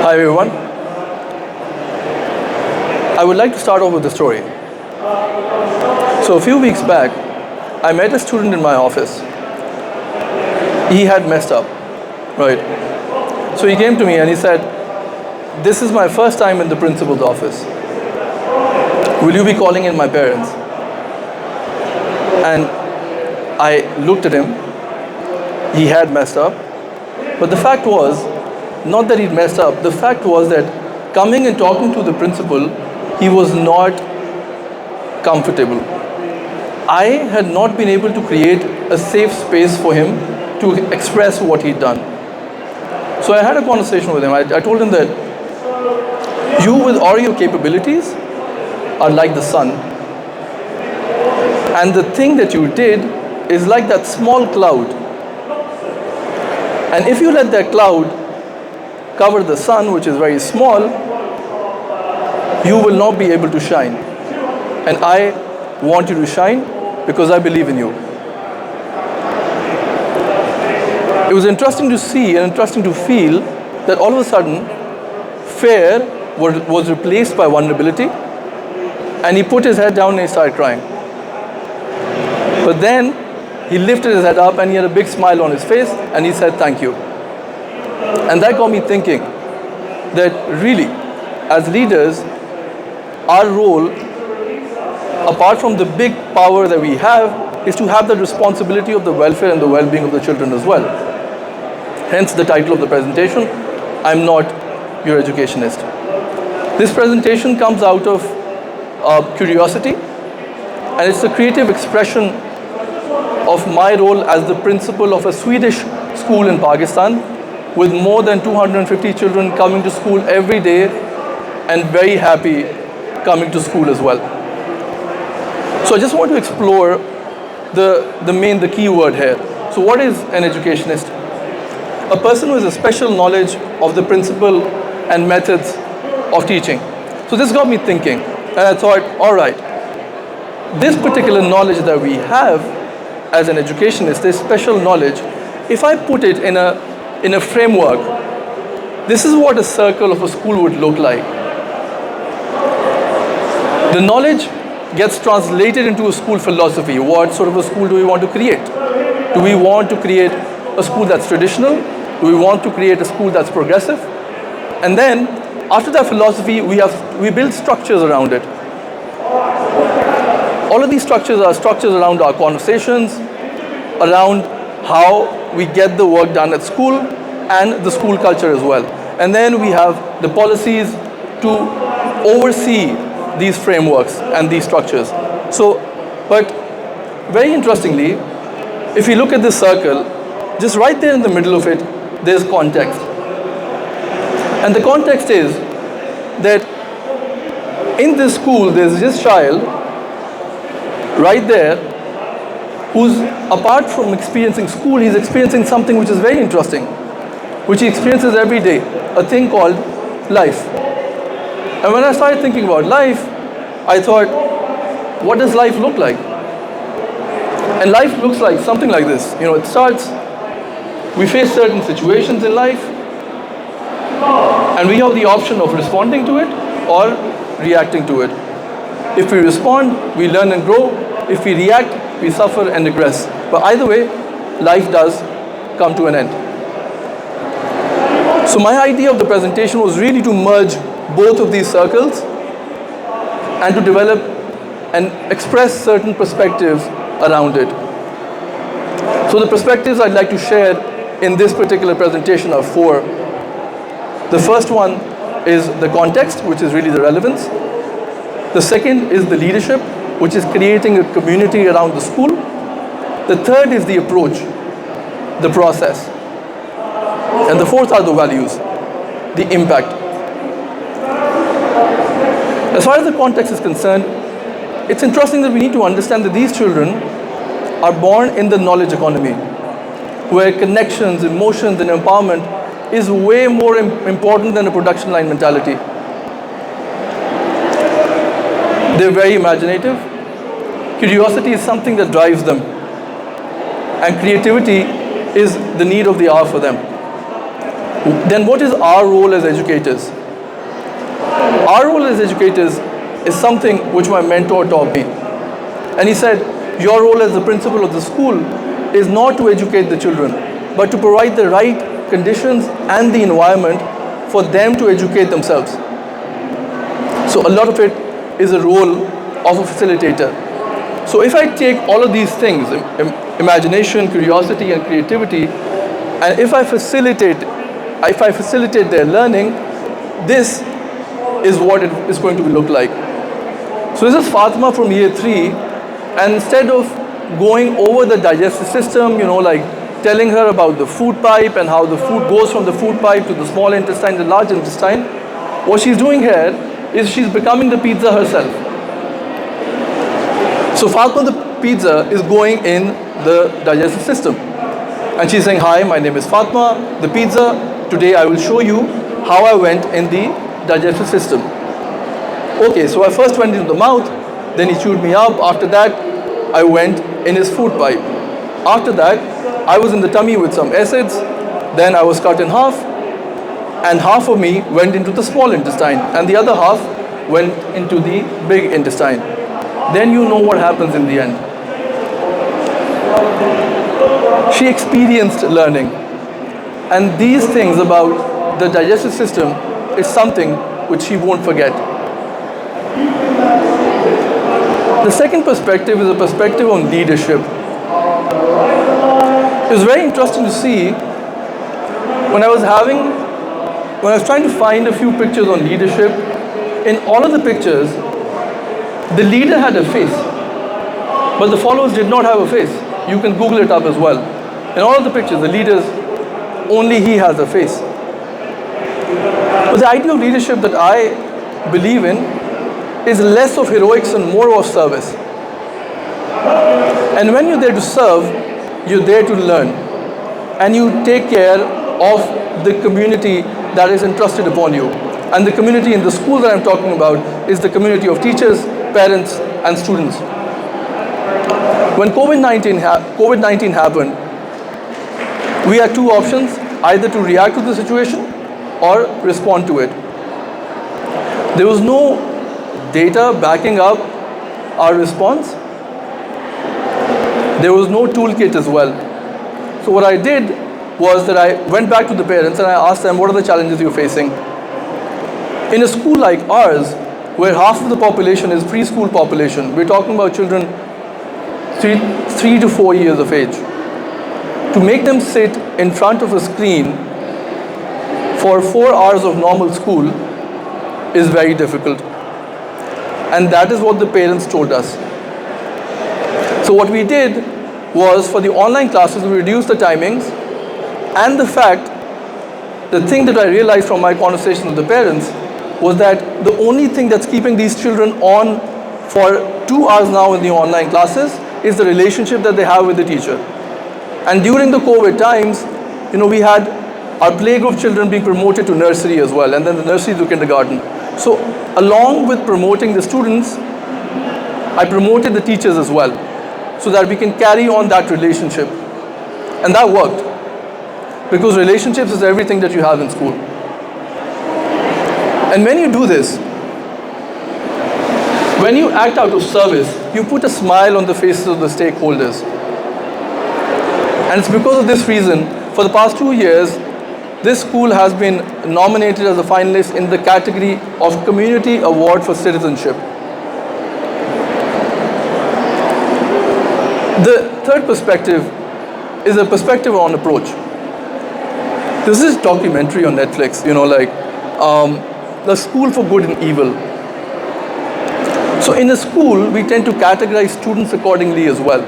Hi everyone. I would like to start off with a story. So a few weeks back, I met a student in my office. He had messed up, right? So he came to me and he said, "This is my first time in the principal's office. Will you be calling in my parents?" And I looked at him. He had messed up. But the fact was, not that he'd messed up, the fact was that coming and talking to the principal, he was not comfortable. I had not been able to create a safe space for him to express what he'd done. So I had a conversation with him. I told him that you, with all your capabilities, are like the sun. And the thing that you did is like that small cloud. And if you let that cloud cover the sun, which is very small, you will not be able to shine. And I want you to shine because I believe in you. It was interesting to see and interesting to feel that all of a sudden, fear was replaced by vulnerability, and he put his head down and he started crying. But then he lifted his head up and he had a big smile on his face and he said, "Thank you." And that got me thinking that really, as leaders, our role, apart from the big power that we have, is to have the responsibility of the welfare and the well-being of the children as well. Hence the title of the presentation, "I'm not your educationist." This presentation comes out of curiosity, and it's a creative expression of my role as the principal of a Swedish school in Pakistan, with more than 250 children coming to school every day and very happy coming to school as well. So I just want to explore the key word here. So what is an educationist? A person who has a special knowledge of the principle and methods of teaching. So this got me thinking, and I thought, all right, this particular knowledge that we have as an educationist, this special knowledge, if I put it in a framework, this is what a circle of a school would look like. The knowledge gets translated into a school philosophy. What sort of a school do we want to create? Do we want to create a school that's traditional? Do we want to create a school that's progressive? And then, after that philosophy, we build structures around it. All of these structures are structures around our conversations, around how we get the work done at school, and the school culture as well. And then we have the policies to oversee these frameworks and these structures. So, but very interestingly, if you look at this circle, just right there in the middle of it, there's context. And the context is that in this school, there's this child right there who's, apart from experiencing school, he's experiencing something which is very interesting, which he experiences every day, a thing called life. And when I started thinking about life, I thought, what does life look like? And life looks like something like this. You know, it starts, we face certain situations in life, and we have the option of responding to it or reacting to it. If we respond, we learn and grow. If we react, we suffer and regress. But either way, life does come to an end. So my idea of the presentation was really to merge both of these circles and to develop and express certain perspectives around it. So the perspectives I'd like to share in this particular presentation are four. The first one is the context, which is really the relevance. The second is the leadership, which is creating a community around the school. The third is the approach, the process. And the fourth are the values, the impact. As far as the context is concerned, it's interesting that we need to understand that these children are born in the knowledge economy, where connections, emotions, and empowerment is way more important than a production line mentality. They're very imaginative. Curiosity is something that drives them. And creativity is the need of the hour for them. Then what is our role as educators? Our role as educators is something which my mentor taught me. And he said, your role as the principal of the school is not to educate the children, but to provide the right conditions and the environment for them to educate themselves. So a lot of it is a role of a facilitator. So if I take all of these things, imagination, curiosity, and creativity, and if I facilitate their learning, this is what it is going to look like. So this is Fatima from year 3, and instead of going over the digestive system, like telling her about the food pipe and how the food goes from the food pipe to the small intestine, the large intestine, what she's doing here is she's becoming the pizza herself. So Fatima the pizza is going in the digestive system. And she's saying, hi, my name is Fatima, the pizza. Today I will show you how I went in the digestive system. Okay, so I first went into the mouth, then he chewed me up. After that, I went in his food pipe. After that, I was in the tummy with some acids. Then I was cut in half, and half of me went into the small intestine, and the other half went into the big intestine. Then you know what happens in the end. She experienced learning. And these things about the digestive system is something which she won't forget. The second perspective is a perspective on leadership. It was very interesting to see when I was trying to find a few pictures on leadership. In all of the pictures, the leader had a face, but the followers did not have a face. You can Google it up as well. In all of the pictures, the leaders, only he has a face. But the idea of leadership that I believe in is less of heroics and more of service. And when you're there to serve, you're there to learn. And you take care of the community that is entrusted upon you. And the community in the school that I'm talking about is the community of teachers, parents, and students. When COVID-19 happened, we had two options, either to react to the situation or respond to it. There was no data backing up our response. There was no toolkit as well. So what I did was that I went back to the parents and I asked them, what are the challenges you're facing? In a school like ours, where half of the population is preschool population, we're talking about children 3 to 4 years of age. To make them sit in front of a screen for 4 hours of normal school is very difficult. And that is what the parents told us. So what we did was, for the online classes, we reduced the timings, and the thing that I realized from my conversation with the parents was that the only thing that's keeping these children on for 2 hours now in the online classes is the relationship that they have with the teacher. And during the COVID times, we had our playgroup children being promoted to nursery as well, and then the nursery to kindergarten. So along with promoting the students, I promoted the teachers as well, so that we can carry on that relationship. And that worked, because relationships is everything that you have in school. And when you do this, when you act out of service, you put a smile on the faces of the stakeholders. And it's because of this reason, for the past 2 years, this school has been nominated as a finalist in the category of Community Award for Citizenship. The third perspective is a perspective on approach. This is a documentary on Netflix, The School for Good and Evil. So in a school, we tend to categorize students accordingly as well.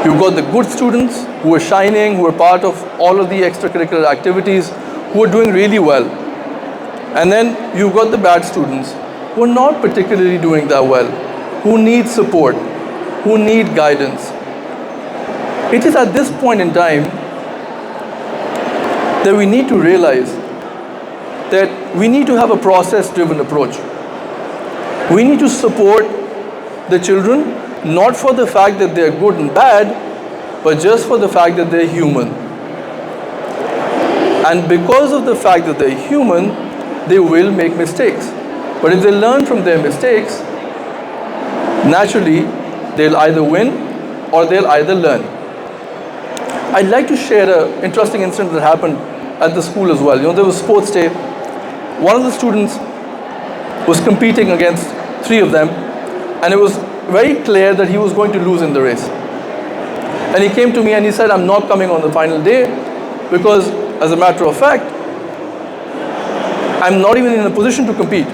You've got the good students who are shining, who are part of all of the extracurricular activities, who are doing really well. And then you've got the bad students who are not particularly doing that well, who need support, who need guidance. It is at this point in time that we need to realize that we need to have a process-driven approach. We need to support the children, not for the fact that they're good and bad, but just for the fact that they're human. And because of the fact that they're human, they will make mistakes. But if they learn from their mistakes, naturally, they'll either win or they'll either learn. I'd like to share an interesting incident that happened at the school as well. There was sports day. One of the students was competing against 3 of them, and it was very clear that he was going to lose in the race. And he came to me and he said, I'm not coming on the final day because, as a matter of fact, I'm not even in a position to compete.